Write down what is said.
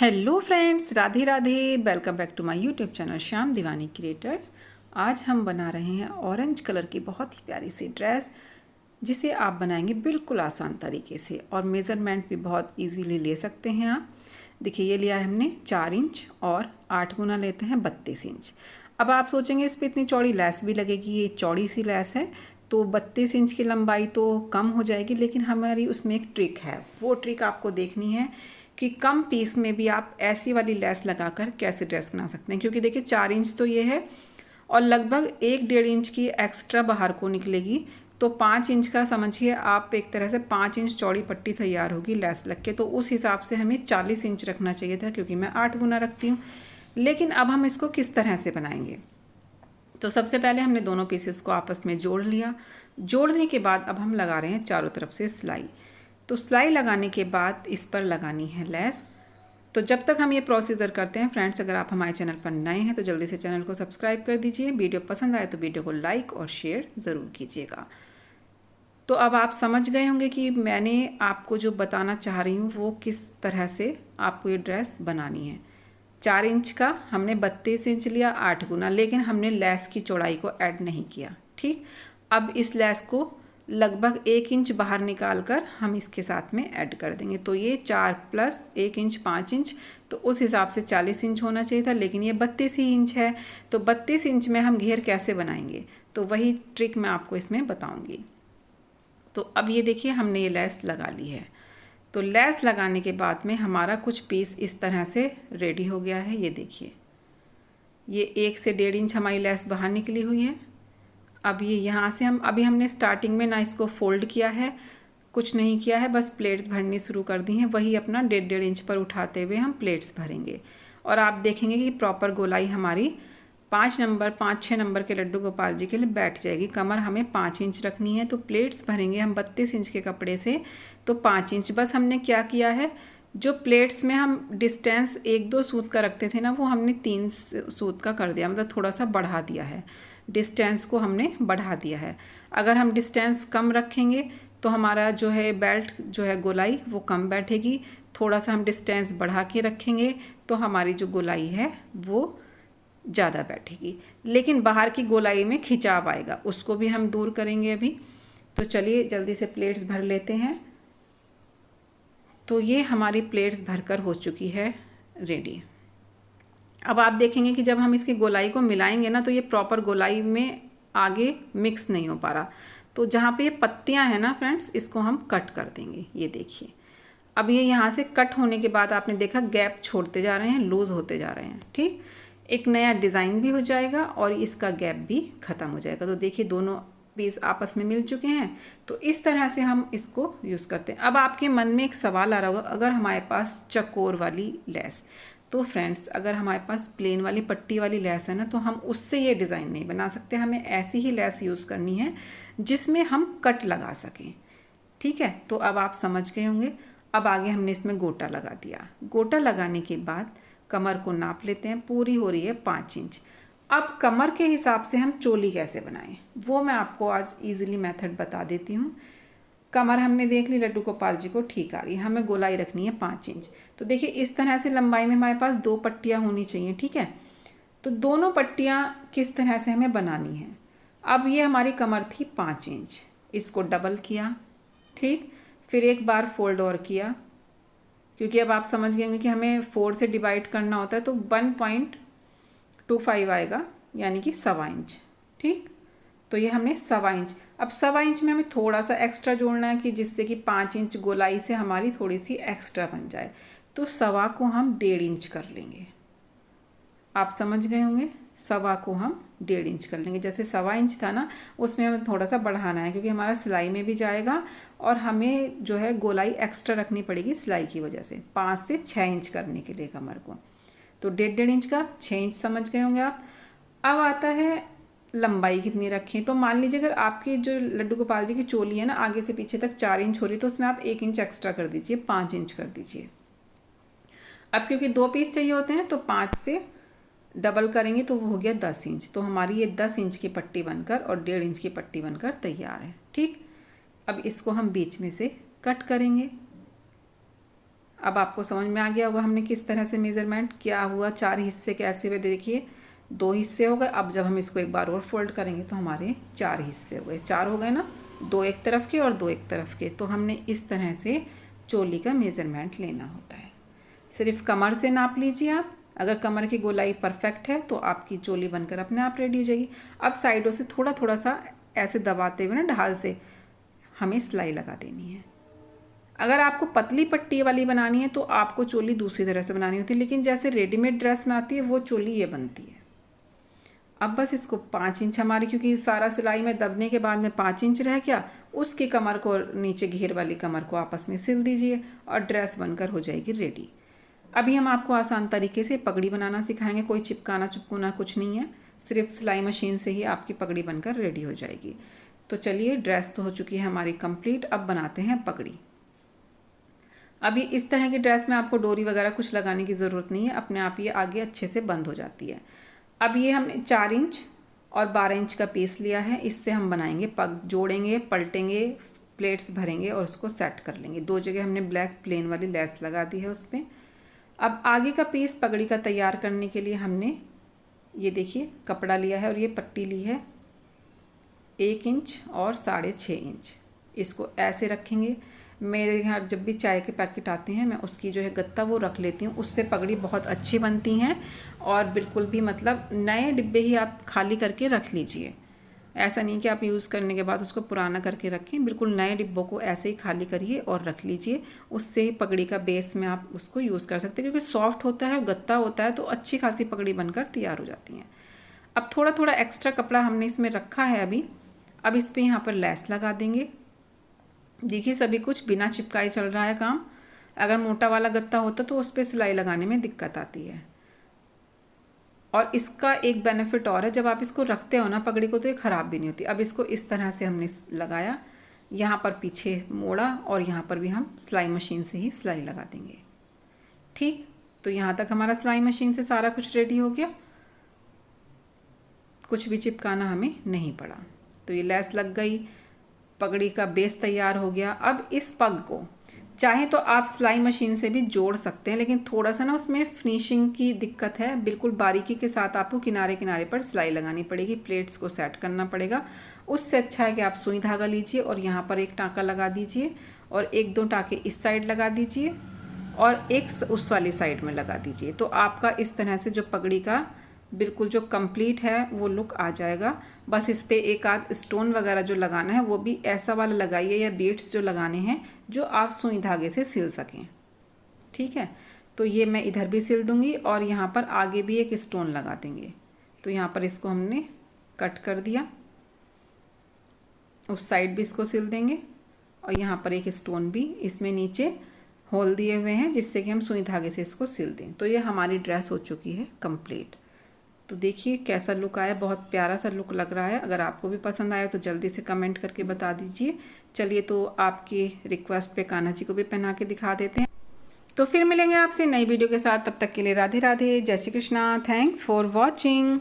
Hello friends, Radhe Radhe. Welcome back to my YouTube channel Shyam Deewani creators. आज हम बना रहे हैं ऑरेंज कलर की बहुत ही प्यारी सी ड्रेस, जिसे आप बनाएंगे बिल्कुल आसान तरीके से और मेज़रमेंट भी बहुत इजीली ले सकते हैं आप। देखिए, ये लिया है हमने 4 इंच और 8 गुना लेते हैं 32 इंच। अब आप सोचेंगे इस पर इतनी चौड़ी लेस भी लगेगी, ये चौड़ी सी लेस है तो 32 इंच की लंबाई तो कम हो जाएगी, लेकिन हमारी उसमें एक ट्रिक है। वो ट्रिक आपको देखनी है कि कम पीस में भी आप ऐसी वाली लेस लगाकर कैसे ड्रेस बना सकते हैं। क्योंकि देखिए 4 इंच तो ये है और लगभग 1-1.5 इंच की एक्स्ट्रा बाहर को निकलेगी, तो 5 इंच का समझिए आप, एक तरह से 5 इंच चौड़ी पट्टी तैयार होगी लेस लग के। तो उस हिसाब से हमें 40 इंच रखना चाहिए था, क्योंकि मैं 8 गुना रखती हूँ। लेकिन अब हम इसको किस तरह से बनाएंगे, तो सबसे पहले हमने दोनों पीसेस को आपस में जोड़ लिया। जोड़ने के बाद अब हम लगा रहे हैं चारों तरफ से सिलाई। तो सिलाई लगाने के बाद इस पर लगानी है लेस। तो जब तक हम ये प्रोसीजर करते हैं फ्रेंड्स, अगर आप हमारे चैनल पर नए हैं तो जल्दी से चैनल को सब्सक्राइब कर दीजिए। वीडियो पसंद आए तो वीडियो को लाइक और शेयर ज़रूर कीजिएगा। तो अब आप समझ गए होंगे कि मैंने आपको जो बताना चाह रही हूँ वो किस तरह से आपको ये ड्रेस बनानी है। 4 इंच का हमने 32 इंच लिया 8 गुना, लेकिन हमने लेस की चौड़ाई को ऐड नहीं किया। ठीक, अब इस लेस को लगभग 1 इंच बाहर निकाल कर हम इसके साथ में ऐड कर देंगे। तो ये 4 + 1 इंच 5 इंच, तो उस हिसाब से 40 इंच होना चाहिए था, लेकिन ये 32 ही इंच है। तो 32 इंच में हम घेर कैसे बनाएंगे, तो वही ट्रिक मैं आपको इसमें बताऊंगी। तो अब ये देखिए, हमने ये लेस लगा ली है। तो लेस लगाने के बाद में हमारा कुछ पीस इस तरह से रेडी हो गया है। ये देखिए, ये 1 से 1.5 इंच हमारी लेस बाहर निकली हुई है। अब ये यहाँ से हम अभी हमने स्टार्टिंग में ना इसको फोल्ड किया है, कुछ नहीं किया है, बस प्लेट्स भरनी शुरू कर दी हैं। वही अपना 1.5 इंच पर उठाते हुए हम प्लेट्स भरेंगे और आप देखेंगे कि प्रॉपर गोलाई हमारी 5-6 नंबर के लड्डू गोपाल जी के लिए बैठ जाएगी। कमर हमें 5 इंच रखनी है, तो प्लेट्स भरेंगे हम 32 इंच के कपड़े से, तो 5 इंच। बस हमने क्या किया है, जो प्लेट्स में हम डिस्टेंस 1-2 सूत का रखते थे ना, वो हमने 3 सूत का कर दिया, मतलब थोड़ा सा बढ़ा दिया है, डिस्टेंस को हमने बढ़ा दिया है। अगर हम डिस्टेंस कम रखेंगे तो हमारा जो है बेल्ट जो है गोलाई वो कम बैठेगी। थोड़ा सा हम डिस्टेंस बढ़ा के रखेंगे तो हमारी जो गोलाई है वो ज़्यादा बैठेगी, लेकिन बाहर की गोलाई में खिंचाव आएगा, उसको भी हम दूर करेंगे अभी। तो चलिए जल्दी से प्लेट्स भर लेते हैं। तो ये हमारी प्लेट्स भरकर हो चुकी है रेडी। अब आप देखेंगे कि जब हम इसकी गोलाई को मिलाएंगे ना, तो ये प्रॉपर गोलाई में आगे मिक्स नहीं हो पा रहा। तो जहाँ पे ये पत्तियाँ हैं ना फ्रेंड्स, इसको हम कट कर देंगे। ये देखिए, अब ये यहाँ से कट होने के बाद आपने देखा गैप छोड़ते जा रहे हैं, लूज़ होते जा रहे हैं। ठीक, एक नया डिज़ाइन भी हो जाएगा और इसका गैप भी ख़त्म हो जाएगा। तो देखिए, दोनों पीस आपस में मिल चुके हैं। तो इस तरह से हम इसको यूज़ करते हैं। अब आपके मन में एक सवाल आ रहा होगा, अगर हमारे पास चकोर वाली लेस, तो फ्रेंड्स अगर हमारे पास प्लेन वाली पट्टी वाली लेस है ना, तो हम उससे ये डिज़ाइन नहीं बना सकते। हमें ऐसी ही लेस यूज़ करनी है जिसमें हम कट लगा सकें। ठीक है, तो अब आप समझ गए होंगे। अब आगे हमने इसमें गोटा लगा दिया। गोटा लगाने के बाद कमर को नाप लेते हैं, पूरी हो रही है 5 इंच। अब कमर के हिसाब से हम चोली कैसे बनाएं, वो मैं आपको आज इजीली मेथड बता देती हूँ। कमर हमने देख ली लड्डू गोपाल जी को ठीक आ रही है, हमें गोलाई रखनी है 5 इंच। तो देखिए, इस तरह से लंबाई में हमारे पास 2 पट्टियाँ होनी चाहिए। ठीक है, तो दोनों पट्टियाँ किस तरह से हमें बनानी है। अब ये हमारी कमर थी 5 इंच, इसको डबल किया। ठीक, फिर एक बार फोल्ड और किया, क्योंकि अब आप समझ गए कि हमें 4 से डिवाइड करना होता है, तो 1.25 आएगा, यानी कि 1.25 इंच। ठीक, तो ये हमने 1.25 इंच। अब 1.25 इंच में हमें थोड़ा सा एक्स्ट्रा जोड़ना है, कि जिससे कि 5 इंच गोलाई से हमारी थोड़ी सी एक्स्ट्रा बन जाए। तो 1.25 को हम 1.5 इंच कर लेंगे। आप समझ गए होंगे, 1.25 को हम 1.5 इंच कर लेंगे। जैसे 1.25 इंच था ना, उसमें हमें थोड़ा सा बढ़ाना है, क्योंकि हमारा सिलाई में भी जाएगा और हमें जो है गोलाई एक्स्ट्रा रखनी पड़ेगी सिलाई की वजह से, 5 से 6 इंच करने के लिए कमर को। तो 1.5 इंच का 6 इंच समझ गए होंगे आप। अब आता है लंबाई कितनी रखें। तो मान लीजिए अगर आपकी जो लड्डू गोपाल जी की चोली है ना, आगे से पीछे तक 4 इंच हो रही, तो उसमें आप 1 इंच एक्स्ट्रा कर दीजिए, 5 इंच कर दीजिए। अब क्योंकि 2 पीस चाहिए होते हैं, तो 5 से डबल करेंगे तो वो हो गया 10 इंच। तो हमारी ये 10 इंच की पट्टी बनकर और 1.5 इंच की पट्टी बनकर तैयार है। ठीक, अब इसको हम बीच में से कट करेंगे। अब आपको समझ में आ गया होगा हमने किस तरह से मेज़रमेंट किया हुआ। 4 हिस्से कैसे हुए देखिए, 2 हिस्से हो गए। अब जब हम इसको एक बार और फोल्ड करेंगे तो हमारे 4 हिस्से हो गए। 4 हो गए ना, 2 एक तरफ के और 2 एक तरफ के। तो हमने इस तरह से चोली का मेज़रमेंट लेना होता है। सिर्फ कमर से नाप लीजिए आप। अगर कमर की गोलाई परफेक्ट है तो आपकी चोली बनकर अपने आप रेडी हो जाएगी। अब साइडों से थोड़ा थोड़ा सा ऐसे दबाते हुए ना ढाल से हमें सिलाई लगा देनी है। अगर आपको पतली पट्टी वाली बनानी है तो आपको चोली दूसरी तरह से बनानी होती है, लेकिन जैसे रेडीमेड ड्रेस में आती है वो चोली ये बनती है। अब बस इसको 5 इंच हमारी, क्योंकि सारा सिलाई में दबने के बाद में 5 इंच रह गया, उसकी कमर को नीचे घेर वाली कमर को आपस में सिल दीजिए और ड्रेस बनकर हो जाएगी रेडी। अभी हम आपको आसान तरीके से पगड़ी बनाना सिखाएंगे। कोई चिपकाना चिपकूना कुछ नहीं है, सिर्फ सिलाई मशीन से ही आपकी पगड़ी बनकर रेडी हो जाएगी। तो चलिए, ड्रेस तो हो चुकी है हमारी कंप्लीट, अब बनाते हैं पगड़ी। अभी इस तरह की ड्रेस में आपको डोरी वगैरह कुछ लगाने की ज़रूरत नहीं है, अपने आप ये आगे अच्छे से बंद हो जाती है। अब ये हमने 4 इंच और 12 इंच का पीस लिया है, इससे हम बनाएंगे पग। जोड़ेंगे, पलटेंगे, प्लेट्स भरेंगे और उसको सेट कर लेंगे। 2 जगह हमने ब्लैक प्लेन वाली लेस लगा दी है उस पर। अब आगे का पीस पगड़ी का तैयार करने के लिए हमने ये देखिए कपड़ा लिया है और ये पट्टी ली है 1 इंच और 6.5 इंच। इसको ऐसे रखेंगे। मेरे यहाँ जब भी चाय के पैकेट आते हैं मैं उसकी जो है गत्ता वो रख लेती हूँ, उससे पगड़ी बहुत अच्छी बनती हैं। और बिल्कुल भी मतलब नए डिब्बे ही आप खाली करके रख लीजिए। ऐसा नहीं कि आप यूज़ करने के बाद उसको पुराना करके रखें, बिल्कुल नए डिब्बों को ऐसे ही खाली करिए और रख लीजिए। उससे ही पगड़ी का बेस में आप उसको यूज़ कर सकते हैं, क्योंकि सॉफ्ट होता है, गत्ता होता है, तो अच्छी खासी पगड़ी बनकर तैयार हो जाती हैं। अब थोड़ा थोड़ा एक्स्ट्रा कपड़ा हमने इसमें रखा है अभी। अब इस पर यहाँ पर लेस लगा देंगे। देखिए सभी कुछ बिना चिपकाए चल रहा है काम। अगर मोटा वाला गत्ता होता तो उस पर सिलाई लगाने में दिक्कत आती है। और इसका एक बेनिफिट और है, जब आप इसको रखते हो ना पगड़ी को तो ये ख़राब भी नहीं होती। अब इसको इस तरह से हमने लगाया, यहाँ पर पीछे मोड़ा और यहाँ पर भी हम सिलाई मशीन से ही सिलाई लगा देंगे। ठीक, तो यहाँ तक हमारा सिलाई मशीन से सारा कुछ रेडी हो गया, कुछ भी चिपकाना हमें नहीं पड़ा। तो ये लेस लग गई, पगड़ी का बेस तैयार हो गया। अब इस पग को चाहे तो आप सिलाई मशीन से भी जोड़ सकते हैं, लेकिन थोड़ा सा ना उसमें फिनिशिंग की दिक्कत है। बिल्कुल बारीकी के साथ आपको किनारे किनारे पर सिलाई लगानी पड़ेगी, प्लेट्स को सेट करना पड़ेगा। उससे अच्छा है कि आप सुई धागा लीजिए और यहाँ पर एक टाँका लगा दीजिए और 1-2 टाँके इस साइड लगा दीजिए और एक उस वाली साइड में लगा दीजिए। तो आपका इस तरह से जो पगड़ी का बिल्कुल जो कंप्लीट है वो लुक आ जाएगा। बस इस पे एक आध स्टोन वगैरह जो लगाना है वो भी ऐसा वाला लगाइए, या बीड्स जो लगाने हैं जो आप सुई धागे से सिल सकें। ठीक है, तो ये मैं इधर भी सिल दूंगी और यहाँ पर आगे भी एक स्टोन लगा देंगे। तो यहाँ पर इसको हमने कट कर दिया, उस साइड भी इसको सिल देंगे और यहाँ पर एक स्टोन भी इसमें नीचे होल दिए हुए हैं जिससे कि हम सुई धागे से इसको सिल दें। तो ये हमारी ड्रेस हो चुकी है कंप्लीट। तो देखिए कैसा लुक आया, बहुत प्यारा सा लुक लग रहा है। अगर आपको भी पसंद आया तो जल्दी से कमेंट करके बता दीजिए। चलिए, तो आपकी रिक्वेस्ट पे कान्हा जी को भी पहना के दिखा देते हैं। तो फिर मिलेंगे आपसे नई वीडियो के साथ, तब तक के लिए राधे राधे, जय Shri Krishna, thanks for watching.